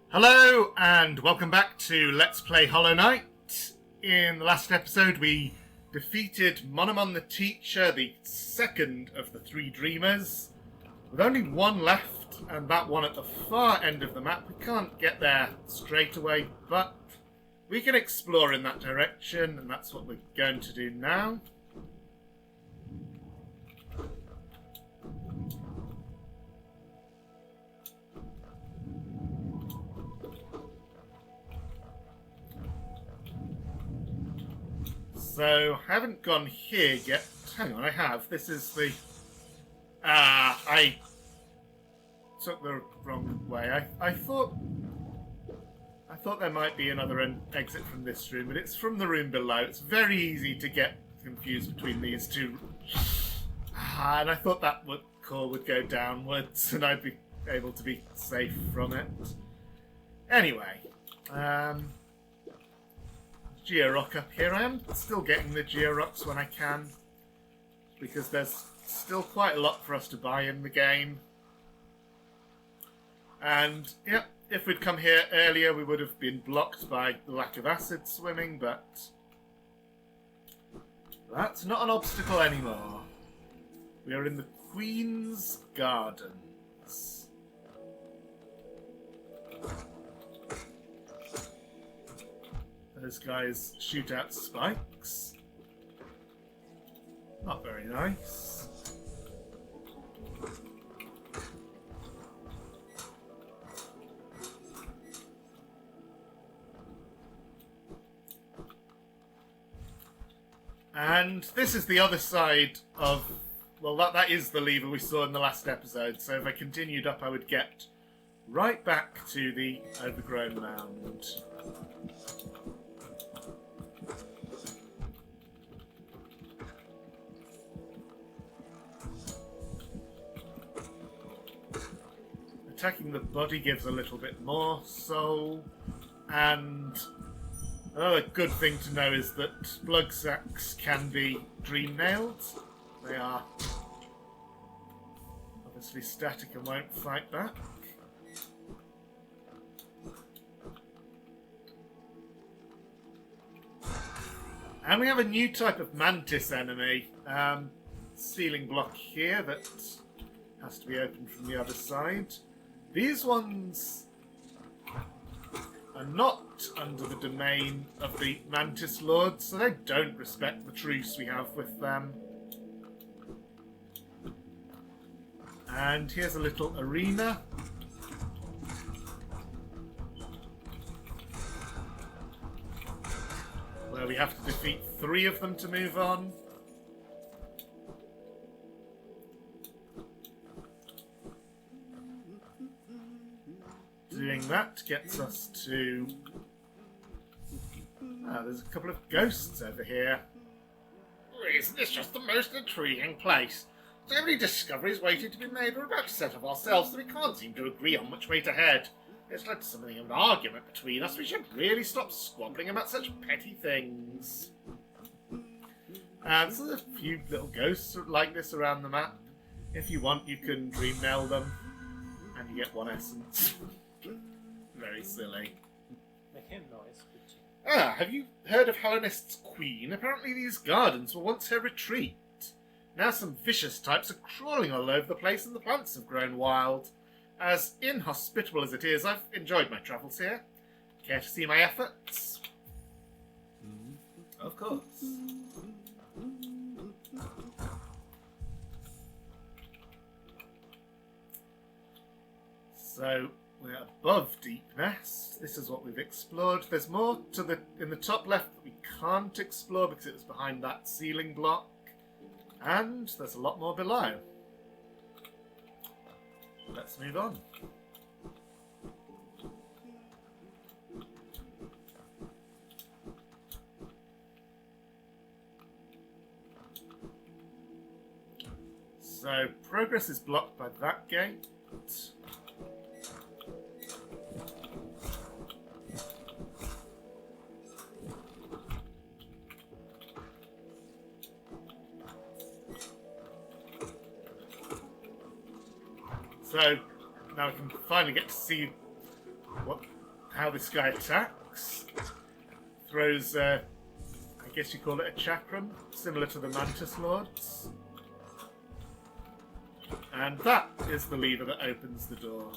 Hello and welcome back to Let's Play Hollow Knight. In the last episode we defeated Monomon the Teacher, the second of the three dreamers, with only one left, and that one at the far end of the map. We can't get there straight away, but we can explore in that direction, and that's what we're going to do now. So, I haven't gone here yet. Hang on, I have. This is the... I took the wrong way. I thought there might be another exit from this room, but it's from the room below. It's very easy to get confused between these two. And I thought that core would go downwards, and I'd be able to be safe from it. Anyway, Georock up here. I am still getting the Georocks when I can, because there's still quite a lot for us to buy in the game. And, yep, if we'd come here earlier we would have been blocked by the lack of acid swimming, but that's not an obstacle anymore. We are in the Queen's Gardens. Those guys shoot out spikes. Not very nice. And this is the other side of... Well, that is the lever we saw in the last episode, so if I continued up I would get right back to the overgrown mound. Attacking the body gives a little bit more soul, and another good thing to know is that blood sacks can be dream nailed. They are obviously static and won't fight back. And we have a new type of mantis enemy, ceiling block here that has to be opened from the other side. These ones are not under the domain of the Mantis Lords, so they don't respect the truce we have with them. And here's a little arena. Where we have to defeat 3 of them to move on. Doing that gets us to... there's a couple of ghosts over here. Isn't this just the most intriguing place? So many discoveries waiting to be made. We're about to set up ourselves, so we can't seem to agree on which way to head. It's led to something of an argument between us. We should really stop squabbling about such petty things. There's a few little ghosts like this around the map. If you want, you can dream nail them, and you get 1 essence. Very silly. Make him noise, would you? Have you heard of Hellenist's Queen? Apparently these gardens were once her retreat. Now some vicious types are crawling all over the place and the plants have grown wild. As inhospitable as it is, I've enjoyed my travels here. Care to see my efforts? Of course. So, we're above Deep Nest. This is what we've explored. There's more in the top left that we can't explore because it was behind that ceiling block. And there's a lot more below. Let's move on. So, progress is blocked by that gate. So now we can finally get to see what how this guy attacks. Throws, I guess you call it a chakram, similar to the Mantis Lords. And that is the lever that opens the door.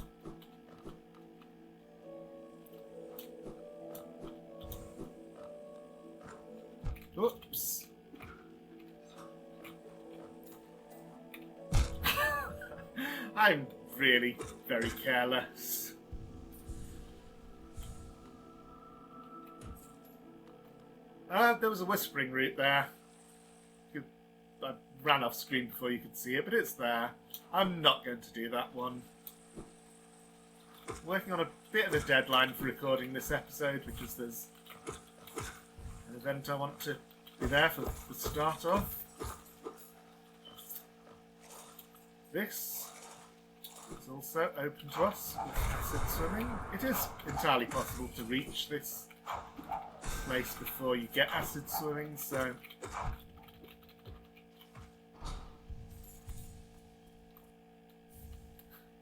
Oops. I'm really very careless. There was a whispering route there. I ran off screen before you could see it, but it's there. I'm not going to do that one. Working on a bit of a deadline for recording this episode because there's an event I want to be there for the start of. This is also open to us with acid swimming. It is entirely possible to reach this place before you get acid swimming, so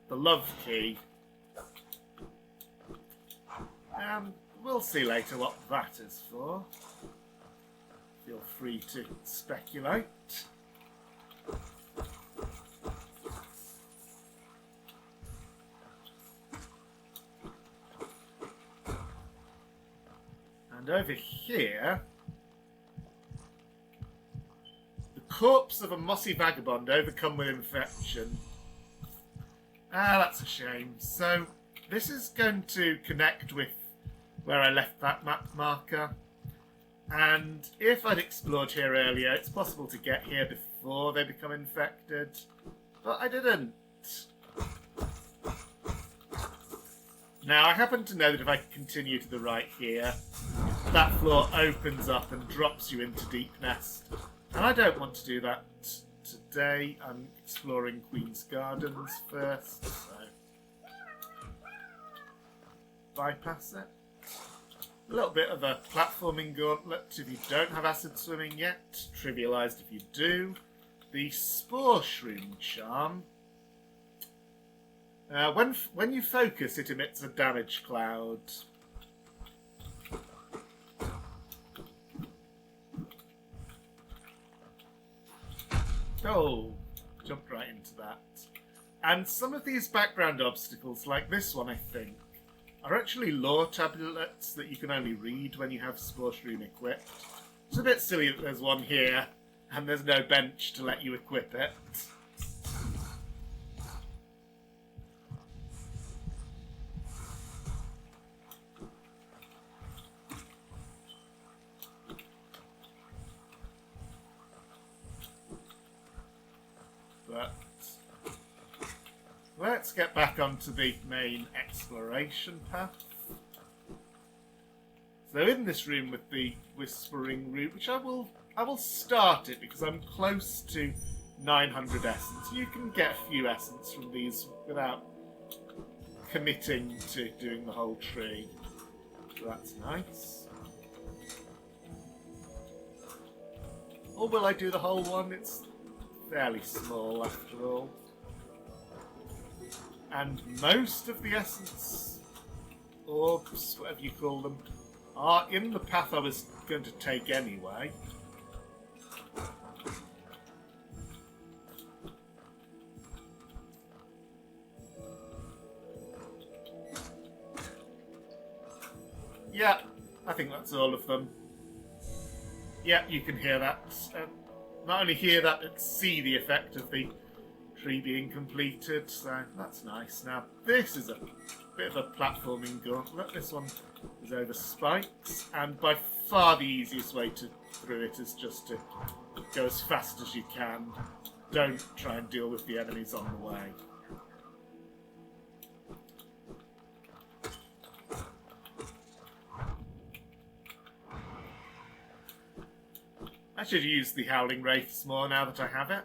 the love key. We'll see later what that is for. Feel free to speculate. And over here, the corpse of a mossy vagabond overcome with infection. Ah, that's a shame. So, this is going to connect with where I left that map marker. And if I'd explored here earlier, it's possible to get here before they become infected. But I didn't. Now, I happen to know that if I continue to the right here, that floor opens up and drops you into Deep Nest. And I don't want to do that today. I'm exploring Queen's Gardens first, so bypass it. A little bit of a platforming gauntlet if you don't have acid swimming yet. Trivialised if you do. The Spore Shroom charm. When you focus, it emits a damage cloud. Oh, jumped right into that. And some of these background obstacles, like this one, I think, are actually lore tablets that you can only read when you have Spore Shroom equipped. It's a bit silly that there's one here, and there's no bench to let you equip it. But let's get back onto the main exploration path. So in this room with the whispering route, which I will start it because I'm close to 900 essence. You can get a few essence from these without committing to doing the whole tree. So that's nice. Or will I do the whole one? It's fairly small after all. And most of the essence orbs, whatever you call them, are in the path I was going to take anyway. Yeah, I think that's all of them. Yeah, you can hear that. Not only hear that, but see the effect of the tree being completed, so that's nice. Now, this is a bit of a platforming gauntlet. This one is over spikes, and by far the easiest way through it is just to go as fast as you can. Don't try and deal with the enemies on the way. I should use the Howling Wraiths more now that I have it.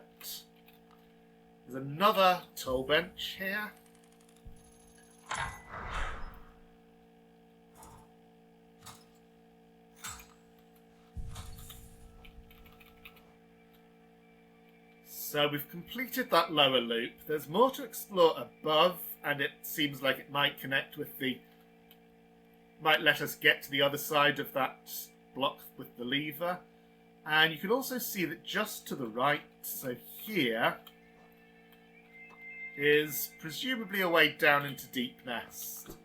There's another toll bench here. So we've completed that lower loop. There's more to explore above, and it seems like it might connect with the might let us get to the other side of that block with the lever. And you can also see that just to the right, so here, is presumably a way down into Deep Nest.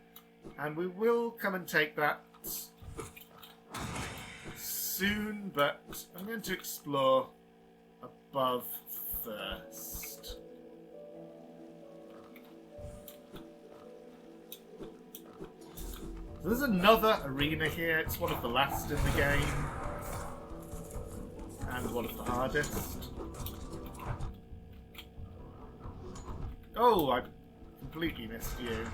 And we will come and take that soon, but I'm going to explore above first. So there's another arena here. It's one of the last in the game. And one of the hardest. Oh, I completely missed you.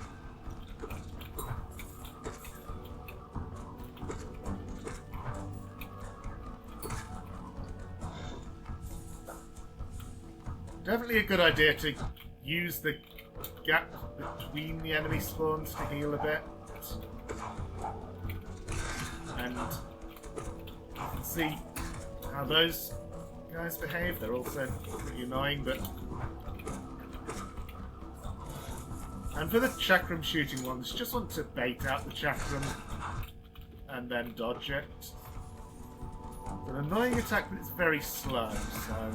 Definitely a good idea to use the gap between the enemy spawns to heal a bit. And you can see how those guys behave. They're also pretty annoying, but... And for the chakram shooting ones, just want to bait out the chakram and then dodge it. It's an annoying attack, but it's very slow, so...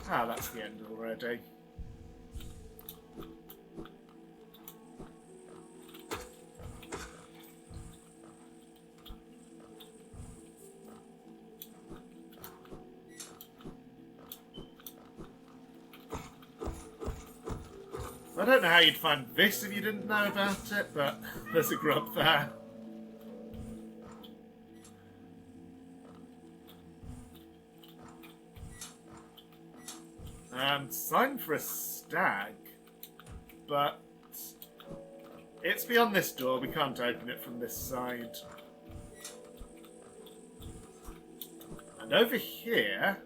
Ah, that's the end already. I don't know how you'd find this if you didn't know about it, but there's a grub there. And sign for a stag, but it's beyond this door. We can't open it from this side. And over here,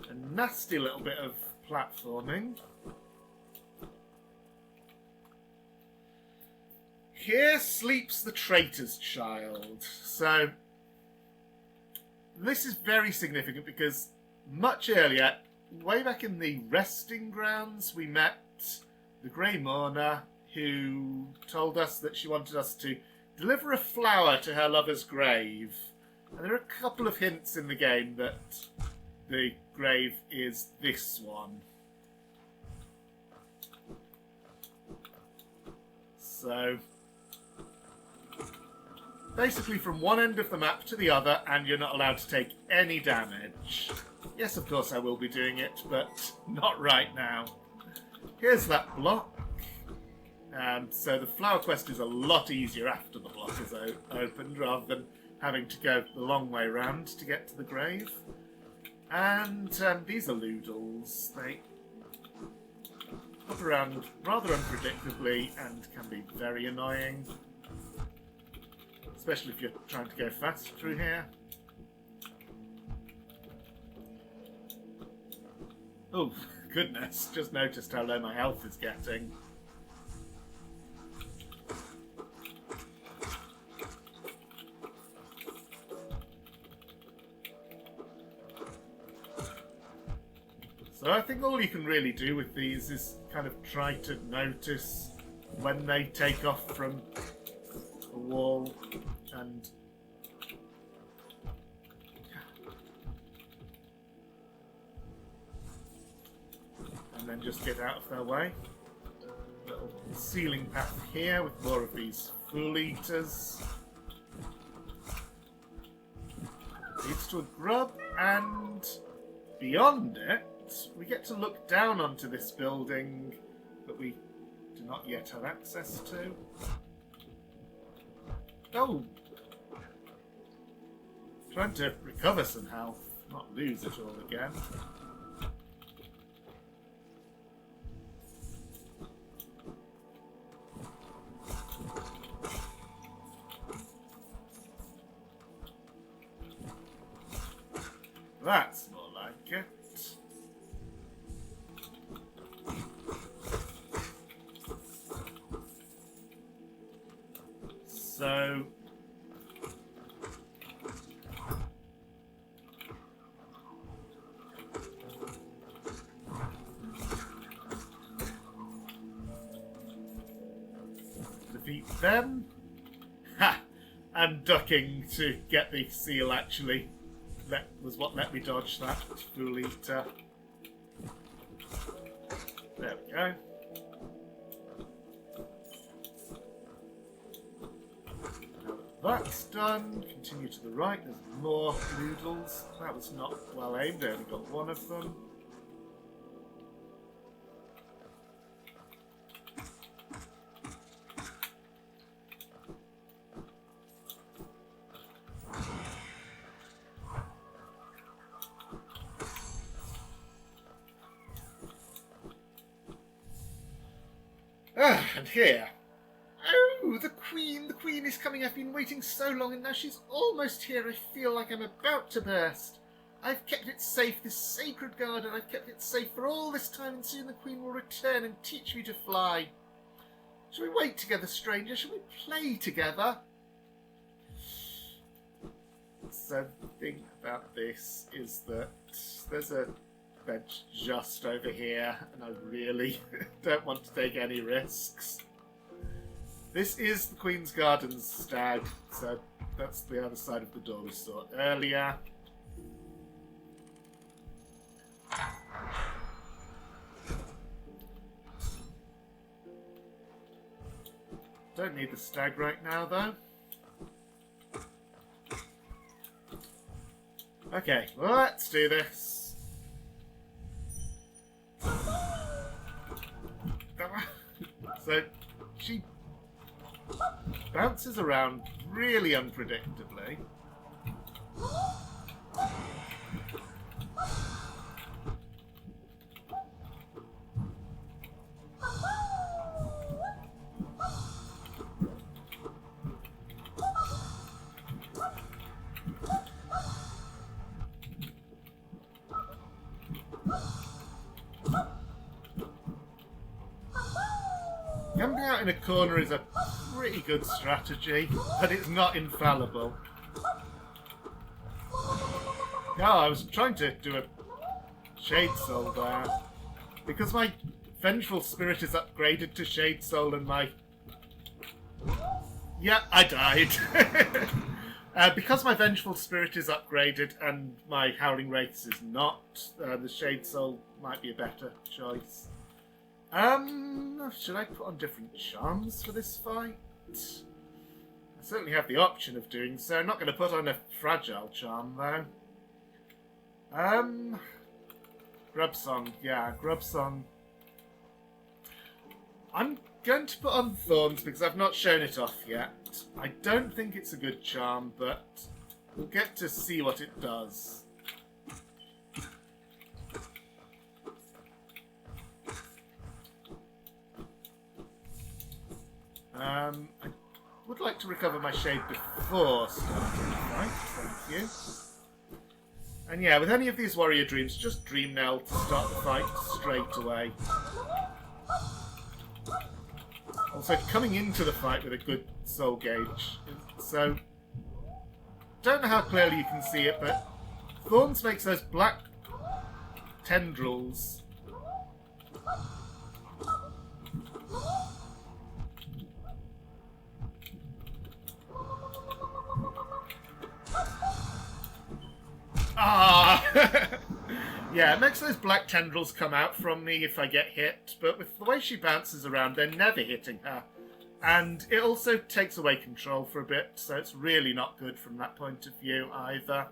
a nasty little bit of platforming. Here sleeps the traitor's child. So, this is very significant because much earlier, way back in the resting grounds, we met the Grey Mourner, who told us that she wanted us to deliver a flower to her lover's grave. And there are a couple of hints in the game that the grave is this one. So, basically from one end of the map to the other, and you're not allowed to take any damage. Yes, of course I will be doing it, but not right now. Here's that block. So the flower quest is a lot easier after the block is opened, rather than having to go the long way round to get to the grave. And these are Loodles. They hop around rather unpredictably and can be very annoying. Especially if you're trying to go fast through here. Oh, goodness. Just noticed how low my health is getting. So I think all you can really do with these is kind of try to notice when they take off from a wall and then just get out of their way. Little ceiling path here with more of these fool eaters. Leads to a grub, and beyond it, we get to look down onto this building that we do not yet have access to. Oh! Trying to recover some health, not lose it all again. That's more like it. So... defeat them. Ha! And ducking to get the seal actually was what let me dodge that fool eater. There we go. Now that's done. Continue to the right. There's more noodles. That was not well aimed. I only got one of them. And here. Oh, the Queen! The Queen is coming! I've been waiting so long and now she's almost here. I feel like I'm about to burst. I've kept it safe, this sacred garden. I've kept it safe for all this time and soon the Queen will return and teach me to fly. Shall we wait together, stranger? Shall we play together? So the thing about this is that there's a bench just over here and I really don't want to take any risks. This is the Queen's Gardens stag, so that's the other side of the door we saw earlier. Don't need the stag right now, though. Okay, let's do this. So, she bounces around really unpredictably. Camping out in a corner is a pretty good strategy, but it's not infallible. Oh, I was trying to do a Shade Soul there. Because my Vengeful Spirit is upgraded to Shade Soul and my... Yeah, I died. Because my Vengeful Spirit is upgraded and my Howling Wraiths is not, the Shade Soul might be a better choice. Should I put on different charms for this fight? I certainly have the option of doing so. I'm not going to put on a fragile charm, though. Grub Song. Yeah, Grub Song. I'm going to put on Thorns because I've not shown it off yet. I don't think it's a good charm, but we'll get to see what it does. I would like to recover my shade before starting the fight, thank you. And yeah, with any of these warrior dreams, just dream Nell to start the fight straight away. Also, coming into the fight with a good soul gauge. So, don't know how clearly you can see it, but Thorns makes those black tendrils. Yeah, it makes those black tendrils come out from me if I get hit, but with the way she bounces around, they're never hitting her. And it also takes away control for a bit, so it's really not good from that point of view either.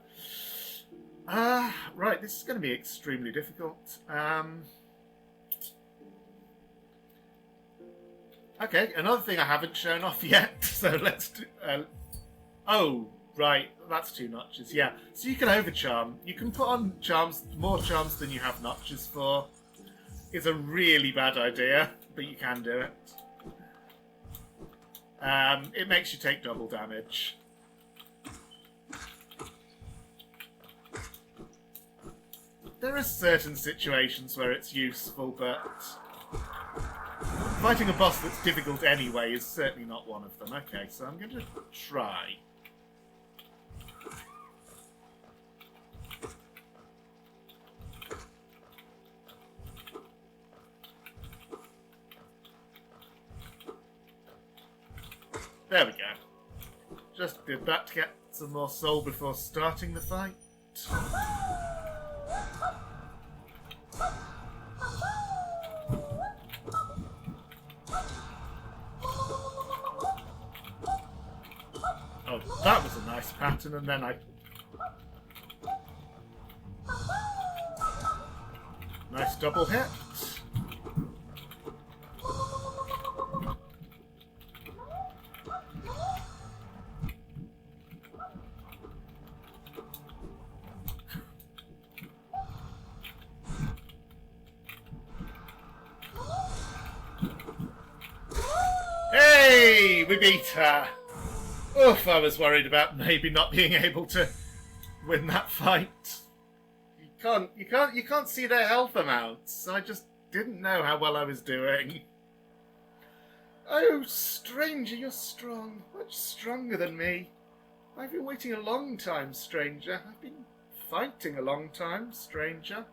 Right, this is going to be extremely difficult. Okay, another thing I haven't shown off yet, so let's do... oh, right, that's 2 notches, yeah. So you can overcharm. You can put on charms, more charms than you have notches for. It's a really bad idea, but you can do it. It makes you take double damage. There are certain situations where it's useful, but fighting a boss that's difficult anyway is certainly not one of them. Okay, so I'm going to try. There we go. Just did that to get some more soul before starting the fight. Oh, that was a nice pattern, and then I... Nice double hit. Hey, we beat her. Oof, I was worried about maybe not being able to win that fight. You can't see their health amounts. I just didn't know how well I was doing. Oh, stranger, you're strong. Much stronger than me. I've been waiting a long time, stranger. I've been fighting a long time, stranger.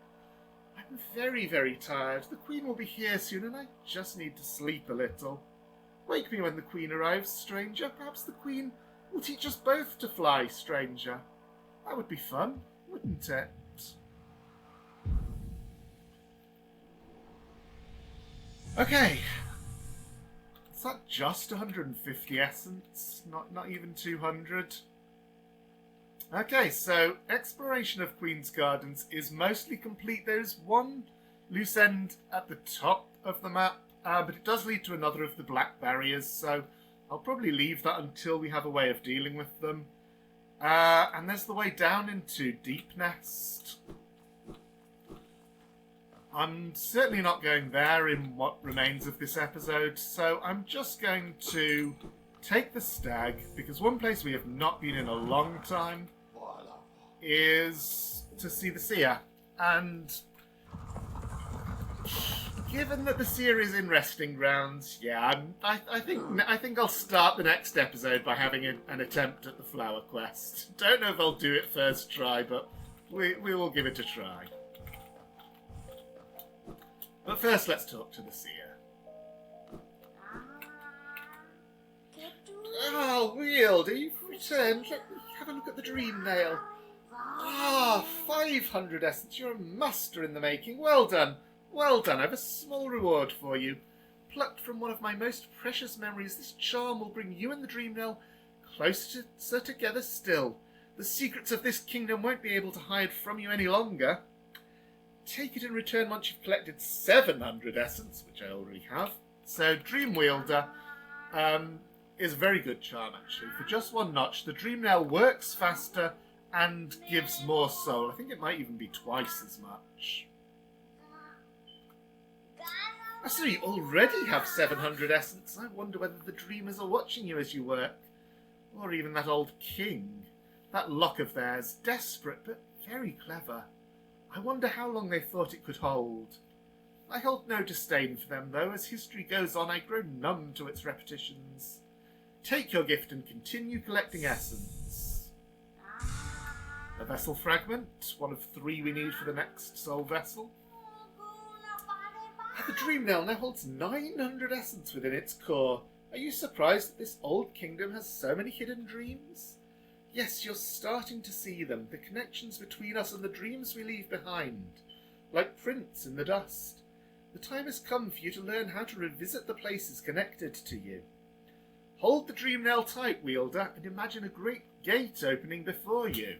I'm very, very tired. The Queen will be here soon, and I just need to sleep a little. Wake me when the Queen arrives, stranger. Perhaps the Queen will teach us both to fly, stranger. That would be fun, wouldn't it? Okay. Is that just 150 essence? Not even 200? Okay, so exploration of Queen's Gardens is mostly complete. There's one loose end at the top of the map, but it does lead to another of the black barriers, so I'll probably leave that until we have a way of dealing with them. And there's the way down into Deep Nest. I'm certainly not going there in what remains of this episode, so I'm just going to take the stag, because one place we have not been in a long time is to see the seer. And given that the seer is in resting grounds, yeah, I think I'll start the next episode by having an attempt at the flower quest. Don't know if I'll do it first try, but we will give it a try. But first, let's talk to the seer. Ah, Wielder, you've returned. Let me have a look at the dream nail. Ah, 500 essence. You're a master in the making. Well done. Well done. I have a small reward for you. Plucked from one of my most precious memories, this charm will bring you and the dream nail closer together still. The secrets of this kingdom won't be able to hide from you any longer. Take it in return once you've collected 700 essence, which I already have. So, Dream Wielder is a very good charm, actually. For just one notch, the Dream Nail works faster and gives more soul. I think it might even be twice as much. So you already have 700 essence. I wonder whether the dreamers are watching you as you work. Or even that old king. That lock of theirs, desperate but very clever. I wonder how long they thought it could hold. I hold no disdain for them, though. As history goes on, I grow numb to its repetitions. Take your gift and continue collecting essence. A vessel fragment, one of 3 we need for the next soul vessel. The Dream Nail now holds 900 essence within its core. Are you surprised that this old kingdom has so many hidden dreams? Yes, you're starting to see them, the connections between us and the dreams we leave behind, like prints in the dust. The time has come for you to learn how to revisit the places connected to you. Hold the Dream Nail tight, Wielder, and imagine a great gate opening before you.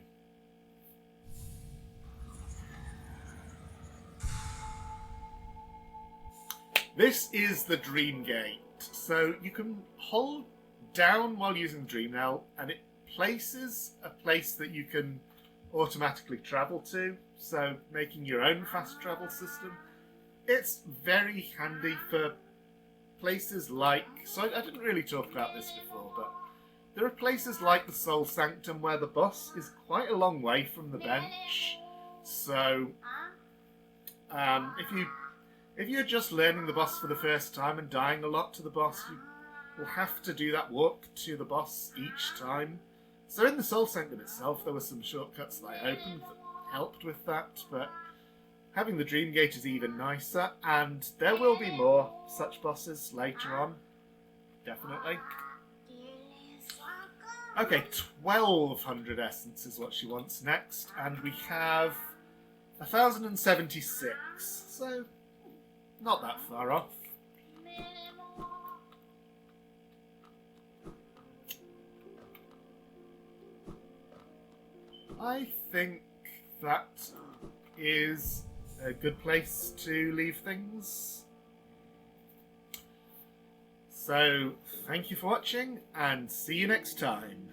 This is the Dream Gate. So you can hold down while using the Dream Nail, and it places a place that you can automatically travel to, so making your own fast travel system. It's very handy for places like... So I didn't really talk about this before, but there are places like the Soul Sanctum where the boss is quite a long way from the bench. So if you're just learning the boss for the first time and dying a lot to the boss, you will have to do that walk to the boss each time. So in the Soul Sanctum itself, there were some shortcuts that I opened that helped with that, but having the Dream Gate is even nicer, and there will be more such bosses later on, definitely. Okay, 1200 essence is what she wants next, and we have 1076, so not that far off. I think that is a good place to leave things. So, thank you for watching, and see you next time.